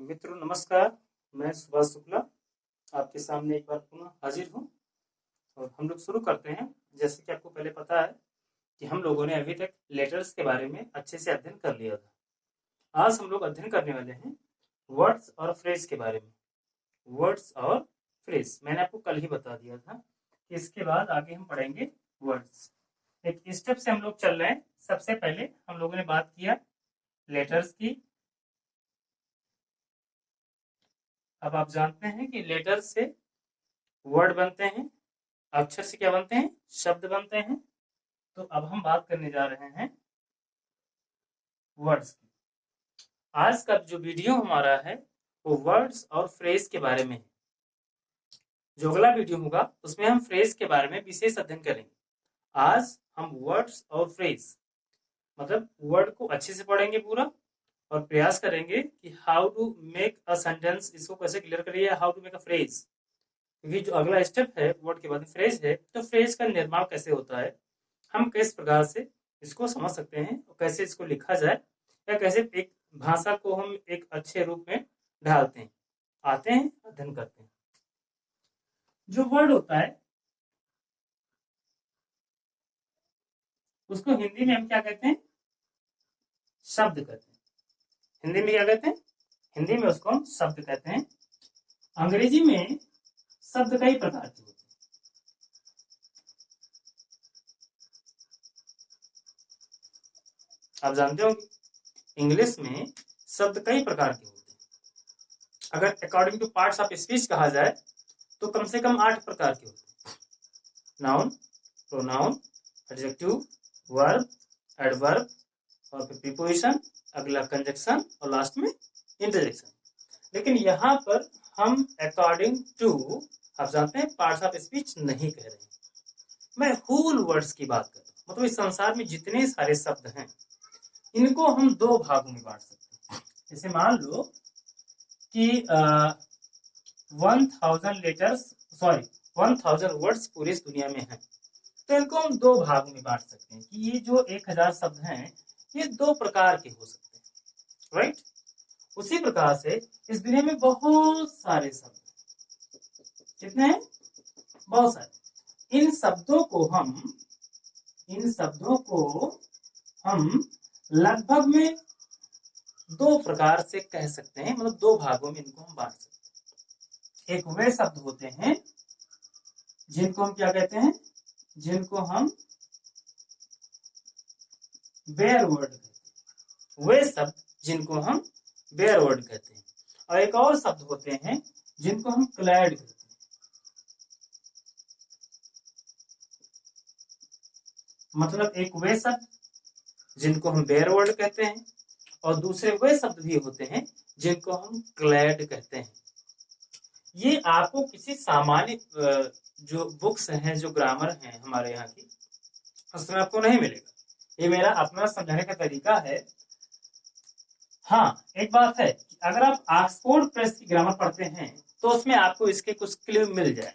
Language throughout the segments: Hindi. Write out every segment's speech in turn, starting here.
मित्रों नमस्कार। मैं सुभाष शुक्ला आपके सामने एक बार पुनः हाजिर हूँ और हम लोग शुरू करते हैं। जैसे कि आपको पहले पता है कि हम लोगों ने अभी तक लेटर्स के बारे में अच्छे से अध्ययन कर लिया था। आज हम लोग अध्ययन करने वाले हैं वर्ड्स और फ्रेज के बारे में। वर्ड्स और फ्रेज मैंने आपको कल ही बता दिया था कि इसके बाद आगे हम पढ़ेंगे वर्ड्स। एक स्टेप से हम लोग चल रहे हैं। सबसे पहले हम लोगों ने बात किया लेटर्स की। अब आप जानते हैं कि लेटर से वर्ड बनते हैं, अक्षर से क्या बनते हैं, शब्द बनते हैं। तो अब हम बात करने जा रहे हैं वर्ड्स की। आज का जो वीडियो हमारा है वो वर्ड्स और फ्रेज के बारे में है। जो अगला वीडियो होगा उसमें हम फ्रेज के बारे में विशेष अध्ययन करेंगे। आज हम वर्ड्स और फ्रेज मतलब वर्ड को अच्छे से पढ़ेंगे पूरा और प्रयास करेंगे कि how to make a sentence, इसको कैसे क्लियर करिए, how to make a phrase. क्योंकि जो अगला स्टेप है वर्ड के बाद फ्रेज है, तो फ्रेज का निर्माण कैसे होता है, हम किस प्रकार से इसको समझ सकते हैं और कैसे इसको लिखा जाए या कैसे एक भाषा को हम एक अच्छे रूप में ढालते हैं, आते हैं अध्ययन करते हैं। जो वर्ड होता है उसको हिंदी में हम क्या कहते हैं, शब्द कहते हैं। हिंदी में क्या कहते हैं, हिंदी में उसको हम शब्द कहते हैं। अंग्रेजी में शब्द कई प्रकार के होते हैं। आप जानते हो इंग्लिश में शब्द कई प्रकार के होते हैं। अगर according two parts of speech कहा जाए तो कम से कम 8 प्रकार के होते हैं। Noun, pronoun, adjective, verb, adverb और फिर प्रीपोजिशन, अगला कंजक्शन और लास्ट में इंटरजेक्शन। लेकिन यहाँ पर हम अकॉर्डिंग टू, आप जानते हैं, पार्ट्स ऑफ स्पीच नहीं कह रहे हैं। मैं होल वर्ड्स की बात कर रहा हूँ। मतलब इस संसार में जितने सारे शब्द हैं इनको हम 2 भागों में बांट सकते हैं। जैसे मान लो कि 1000 वर्ड्स पूरी इस दुनिया में हैं, तो इनको हम 2 भागों में बांट सकते हैं कि ये जो 1000 शब्द हैं ये 2 प्रकार के हो सकते हैं, राइट। उसी प्रकार से इस दुनिया में बहुत सारे शब्द हैं। कितने हैं? बहुत सारे। इन शब्दों को हम लगभग में 2 प्रकार से कह सकते हैं। मतलब 2 भागों में इनको हम बांट सकते हैं। एक वे शब्द होते हैं जिनको हम क्या कहते हैं, जिनको हम बेयर वर्ड कहते हैं। वे शब्द जिनको हम बेयर वर्ड कहते हैं। और एक और शब्द होते हैं जिनको हम क्लैड कहते हैं। मतलब एक वे शब्द जिनको हम बेयर वर्ड कहते हैं और दूसरे वे शब्द भी होते हैं जिनको हम क्लैड कहते हैं। ये आपको किसी सामान्य जो बुक्स हैं, जो ग्रामर हैं हमारे यहाँ की, उसमें आपको नहीं मिलेगा। ये मेरा अपना समझाने का तरीका है। हाँ, एक बात है कि अगर आप ऑक्सफोर्ड प्रेस की ग्रामर पढ़ते हैं तो उसमें आपको इसके कुछ क्लू मिल जाए।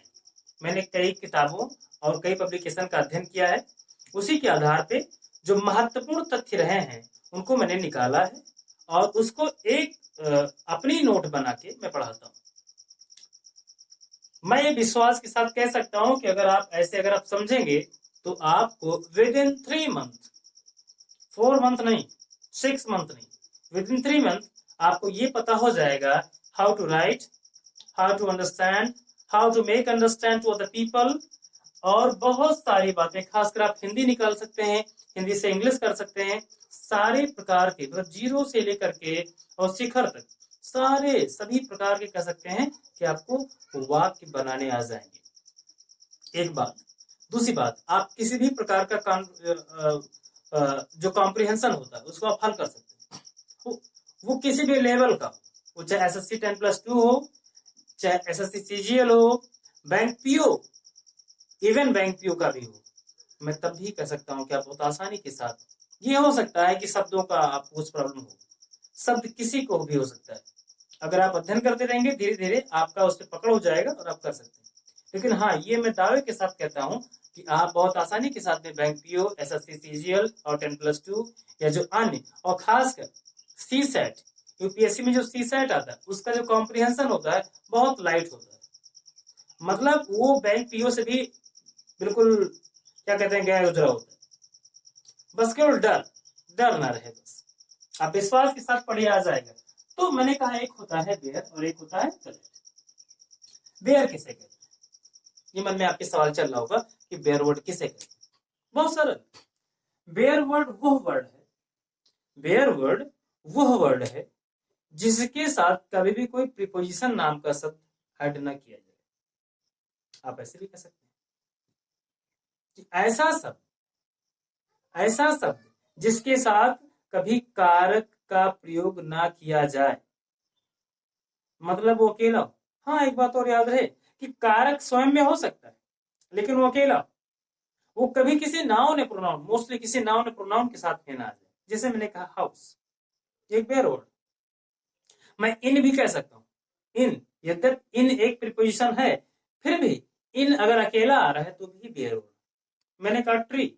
मैंने कई किताबों और कई पब्लिकेशन का अध्ययन किया है। उसी के आधार पे जो महत्वपूर्ण तथ्य रहे हैं उनको मैंने निकाला है और उसको एक अपनी नोट बना के मैं पढ़ाता हूँ। मैं ये विश्वास के साथ कह सकता हूँ कि अगर आप समझेंगे तो आपको विद इन 3 मंथ, 4 मंथ नहीं, 6 मंथ नहीं, विद इन 3 मंथ आपको ये पता हो जाएगा how to write, how to understand, how to make understand to other people और बहुत सारी बातें। खासकर आप हिंदी निकाल सकते हैं, हिंदी से इंग्लिश कर सकते हैं। सारे प्रकार के, मतलब जीरो से लेकर के और शिखर तक सभी प्रकार के कह सकते हैं कि आपको वाक्य बनाने आ जाएंगे। एक बात। दूसरी बात, आप किसी भी प्रकार का जो कॉम्प्रिहेंशन होता है उसको आप हल कर सकते हैं। वो किसी भी लेवल का, वो चाहे SSC 10+2 हो, चाहे SSC CGL हो, bank PO, even bank PO का भी हो, मैं तब भी कह सकता हूं कि आप बहुत आसानी के साथ, ये हो सकता है कि शब्दों का आपको कुछ प्रॉब्लम हो, शब्द किसी को भी हो सकता है। अगर आप अध्ययन करते रहेंगे धीरे धीरे आपका उस पर पकड़ हो जाएगा और आप कर सकते हैं। लेकिन हाँ, ये मैं दावे के साथ कहता हूँ कि आप बहुत आसानी के साथ में बैंक पीओ, SSC CGL और 10+2 या जो अन्य और खासकर CSET यूपीएससी में जो सीसेट आता है उसका जो कॉम्प्रिहेंशन होता है बहुत लाइट होता है, मतलब वो बैंक पीओ से भी बिल्कुल क्या कहते हैं गैर गुजरा होता है। बस केवल डर ना रहे, बस आप विश्वास के साथ पढ़िए, आ जाएगा। तो मैंने कहा एक होता है बेयर और एक होता है क्लेड। बेयर किसे कहते हैं, ये मन में आपके सवाल चल रहा होगा कि बेयर वर्ड किसे कहते हैं। बहुत सरल, बेयर वर्ड वह वर्ड है जिसके साथ कभी भी कोई प्रीपोजिशन नाम का शब्द ऐड न किया जाए। आप ऐसे भी कह सकते हैं कि ऐसा शब्द जिसके साथ कभी कारक का प्रयोग ना किया जाए, मतलब वो अकेला हो। हाँ, एक बात और याद रहे कि कारक स्वयं में हो सकता है लेकिन वो अकेला, वो कभी किसी नाउन या प्रोनाउन, मोस्टली किसी नाउन या प्रोनाउन के साथ में ना आ जाए। जैसे मैंने कहा हाउस, एक बेयर वर्ड। मैं इन भी कह सकता हूं, इन, यद्यपि इन एक प्रीपोजिशन है फिर भी इन अगर अकेला आ रहा है तो भी बेयर वर्ड। मैंने कहा ट्री,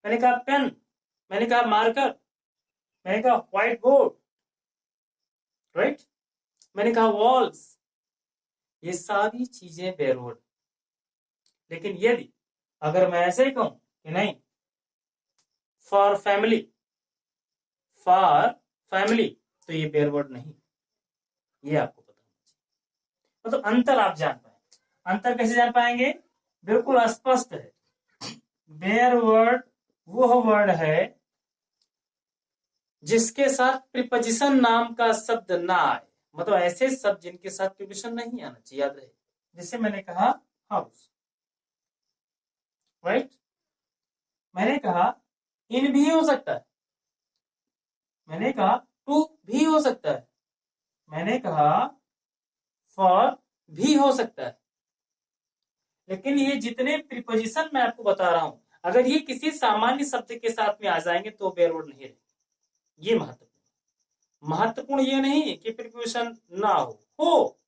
मैंने कहा पेन, मैंने कहा मार्कर, मैंने कहा व्हाइट बोर्ड, राइट, मैंने कहा वॉल्स, ये सारी चीजें बेयर वर्ड। लेकिन यदि अगर मैं ऐसे ही कहूं कि नहीं फॉर फैमिली तो ये बेयर वर्ड नहीं, ये आपको पता होना चाहिए। मतलब अंतर आप जान पाए। अंतर कैसे जान पाएंगे, बिल्कुल स्पष्ट है। बेयर वर्ड वह वर्ड है जिसके साथ प्रीपोजिशन नाम का शब्द ना आए, मतलब ऐसे शब्द जिनके साथ प्रीपोजिशन नहीं आना चाहिए, याद रहे। जैसे मैंने कहा हाउस, राइट, मैंने कहा इन भी हो सकता है, मैंने कहा टू भी हो सकता है, मैंने कहा फॉर भी हो सकता है। लेकिन ये जितने प्रीपोजिशन मैं आपको बता रहा हूं, अगर ये किसी सामान्य शब्द के साथ में आ जाएंगे तो बेयर वर्ड नहीं रहेगा। ये महत्वपूर्ण ये नहीं कि प्रीपोजिशन ना हो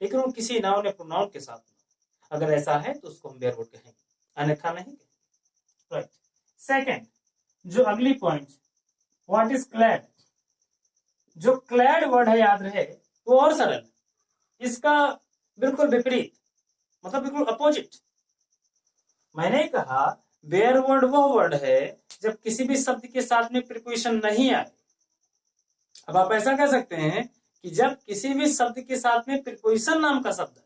लेकिन वो किसी नाउन या प्रोनाउन के साथ में, अगर ऐसा है तो उसको हम बेयर वर्ड कहेंगे, अन्यथा नहीं कहेंगे, राइट। सेकंड, जो अगली पॉइंट, व्हाट इज क्लैड। जो क्लैड वर्ड है, याद रहे, वो और सरल, इसका बिल्कुल विपरीत, मतलब बिल्कुल अपोजिट। मैंने कहा बेयर वर्ड वो वर्ड है जब किसी भी शब्द के साथ में प्रीपोजिशन नहीं आए। अब आप ऐसा कह सकते हैं कि जब किसी भी शब्द के साथ में प्रीपोजिशन नाम का शब्द है,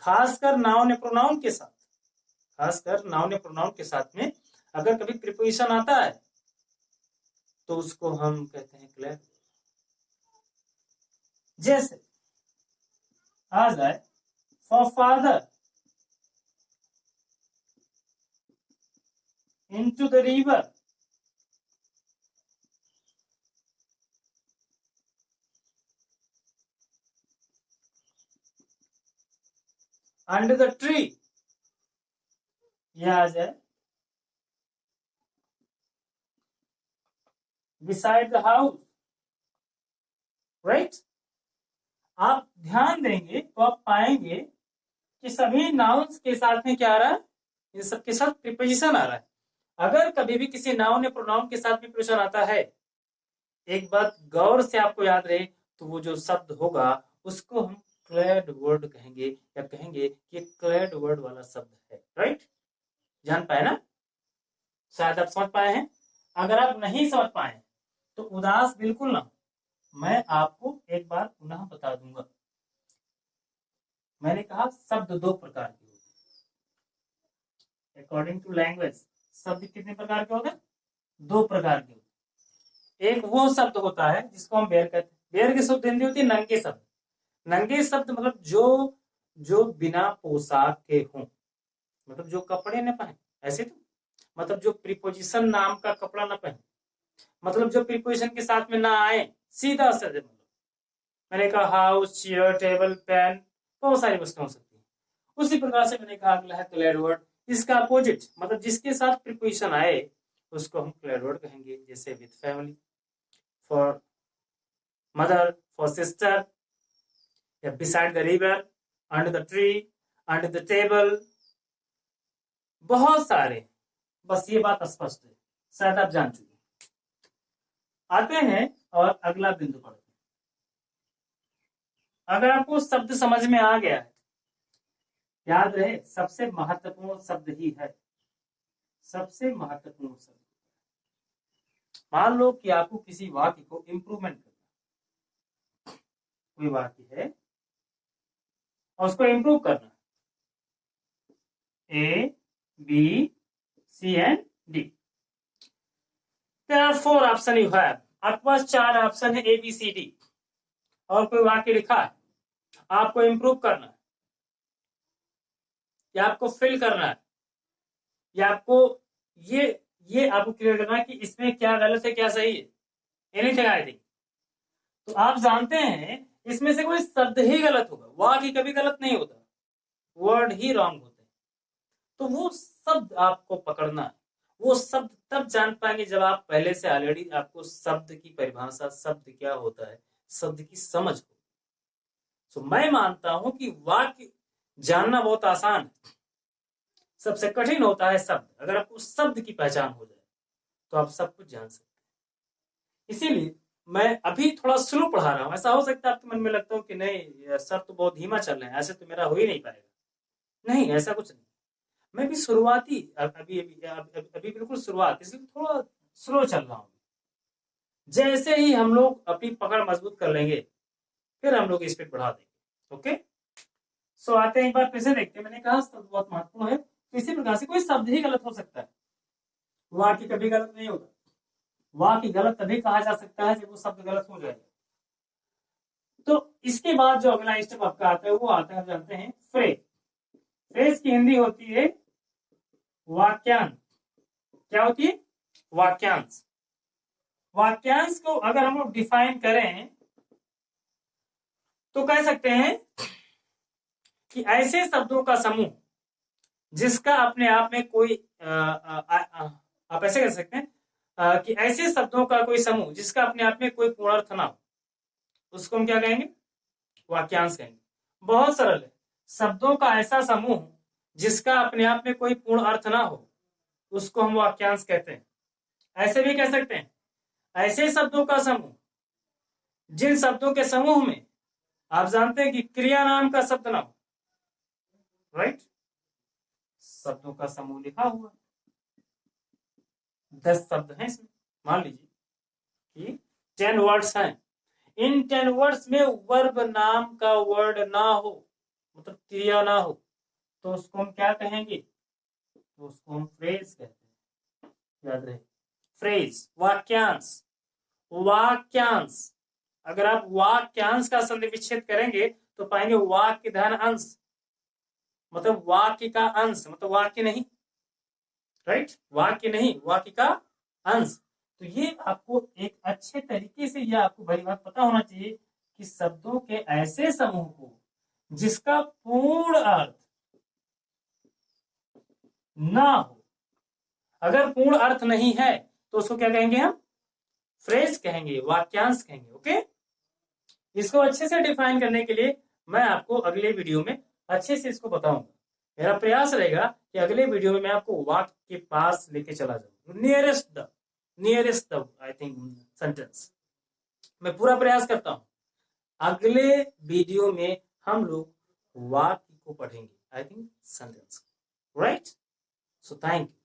खासकर नाउन या प्रोनाउन के साथ, खासकर नाउन या प्रोनाउन के साथ में अगर कभी प्रीपोजिशन आता है तो उसको हम कहते हैं क्लैड। जैसे आ जाए for father into the river, under the tree, यह आ जाए beside the house, राइट। आप ध्यान देंगे तो आप पाएंगे कि सभी नाउन्स के साथ में क्या आ रहा है, इन सब के साथ प्रीपोजिशन आ रहा है। अगर कभी भी किसी नाउन या प्रोनाउन के साथ प्रीपोजिशन आता है, एक बात गौर से आपको याद रहे, तो वो जो शब्द होगा उसको हम क्लैड वर्ड कहेंगे, या कहेंगे कि क्लैड वर्ड वाला शब्द है, राइट। जान पाए ना, शायद आप समझ पाए हैं। अगर आप नहीं समझ पाए तो उदास बिल्कुल ना, मैं आपको एक बार पुनः बता दूंगा। मैंने कहा शब्द दो प्रकार के होते हैं, अकॉर्डिंग टू लैंग्वेज शब्द कितने प्रकार के होते हैं, दो प्रकार के होते हैं। एक वो शब्द होता है जिसको हम बेयर कहते हैं, बेयर की शब्द हिंदी होती है नंगे शब्द। नंगे शब्द मतलब जो बिना पोशाक के हों, मतलब जो कपड़े न पहने, ऐसे तो मतलब जो प्रीपोजिशन नाम का कपड़ा न पहने, मतलब जो प्रीपोजिशन के साथ में ना आए, सीधा सा। मतलब मैंने कहा हाउस, चेयर, टेबल, पेन, बहुत सारी वस्तुएं हो सकती हैं। उसी प्रकार से मैंने कहा अगला है क्लैड वर्ड, इसका अपोजिट, मतलब जिसके साथ प्रीपोजिशन आए उसको हम क्लैड वर्ड कहेंगे। जैसे with family, for mother, for sister, या beside the river, under the tree, under the table, बहुत सारे। बस ये बात स्पष्ट है, शायद आप जान चुके। आते हैं और अगला बिंदु पर। अगर आपको शब्द समझ में आ गया है, याद रहे सबसे महत्वपूर्ण शब्द ही है, सबसे महत्वपूर्ण शब्द। मान लो कि आपको किसी वाक्य को इंप्रूवमेंट करना, कोई वाक्य है और उसको इंप्रूव करना, A, B, C and D. There are 4 option you have, आपके पास 4 ऑप्शन है A, B, C, D, और कोई वाक्य लिखा है, आपको इंप्रूव करना है, या आपको फिल करना है, या आपको ये आपको क्लियर करना है कि इसमें क्या गलत है क्या सही है, एनीथिंग आई थिंक। तो आप जानते हैं इसमें से कोई शब्द ही गलत होगा, वाक्य कभी गलत नहीं होता, वर्ड ही रॉन्ग होते हैं। तो वो शब्द आपको पकड़ना है, वो शब्द तब जान पाएंगे जब आप पहले से ऑलरेडी आपको शब्द की परिभाषा, शब्द क्या होता है, शब्द की समझ हो। तो मैं मानता हूं कि वाक्य जानना बहुत आसान है, सबसे कठिन होता है शब्द। अगर आपको शब्द की पहचान हो जाए तो आप सब कुछ जान सकते हैं। इसीलिए मैं अभी थोड़ा स्लो पढ़ा रहा हूं। ऐसा हो सकता है आपके मन में लगता हो कि नहीं सर तो बहुत धीमा चल रहे हैं, ऐसे तो मेरा हो ही नहीं पाएगा। नहीं, ऐसा कुछ नहीं, मैं भी शुरुआती अभी बिल्कुल शुरुआत, इसलिए थोड़ा स्लो चल रहा हूं। जैसे ही हम लोग अपनी पकड़ मजबूत कर लेंगे फिर हम लोग स्पीड बढ़ा देंगे। ओके, सो आते हैं एक बार फिर से देखते हैं। मैंने कहा शब्द बहुत महत्वपूर्ण है, तो इसी प्रकार से कोई शब्द ही गलत हो सकता है, वाक्य कभी गलत नहीं होगा। वाक्य गलत तभी कहा जा सकता है जब वो शब्द गलत हो जाएगा। तो इसके बाद जो अगला स्टेप आपका आता है वो आता है, जानते हैं, फ्रेज। फ्रेज की हिंदी होती है वाक्यांश। क्या होती है? वाक्यांश। वाक्यांश को अगर हम लोग डिफाइन करें तो कह सकते हैं कि ऐसे शब्दों का समूह जिसका अपने आप में कोई आप ऐसे कह सकते हैं कि ऐसे शब्दों का कोई समूह जिसका अपने आप में कोई पूर्ण अर्थ ना हो, उसको हम क्या कहेंगे? वाक्यांश कहेंगे। बहुत सरल है, शब्दों का ऐसा समूह जिसका अपने आप में कोई पूर्ण अर्थ ना हो उसको हम वाक्यांश कहते हैं। ऐसे भी कह सकते हैं ऐसे शब्दों का समूह जिन शब्दों के समूह में आप जानते हैं कि क्रिया नाम का शब्द ना हो। राइट, शब्दों का समूह लिखा हुआ 10 शब्द हैं इसमें, मान लीजिए कि 10 वर्ड्स हैं, इन 10 वर्ड्स में वर्ब नाम का वर्ड ना हो, मतलब क्रिया ना हो, तो उसको हम क्या कहेंगे? तो उसको हम फ्रेज कहते हैं। याद रहे, फ्रेज, वाक्यांश। वाक्यांश, अगर आप वाक्यांश का संधि विच्छेद करेंगे तो पाएंगे वाक्य धन अंश, मतलब वाक्य का अंश, मतलब वाक्य नहीं। राइट, वाक्य नहीं, वाक्य का अंश। तो ये आपको एक अच्छे तरीके से यह आपको भली बात पता होना चाहिए कि शब्दों के ऐसे समूह को जिसका पूर्ण अर्थ ना हो, अगर पूर्ण अर्थ नहीं है तो उसको क्या कहेंगे? हम फ्रेज कहेंगे, वाक्यांश कहेंगे। ओके, इसको अच्छे से डिफाइन करने के लिए मैं आपको अगले वीडियो में अच्छे से इसको बताऊंगा। मेरा प्रयास रहेगा कि अगले वीडियो में मैं आपको वाक्य के पास लेके चला जाऊं, nearest the I think sentence. मैं पूरा प्रयास करता हूं अगले वीडियो में हम लोग वाक्य को पढ़ेंगे, I think sentence. Right, so thank you.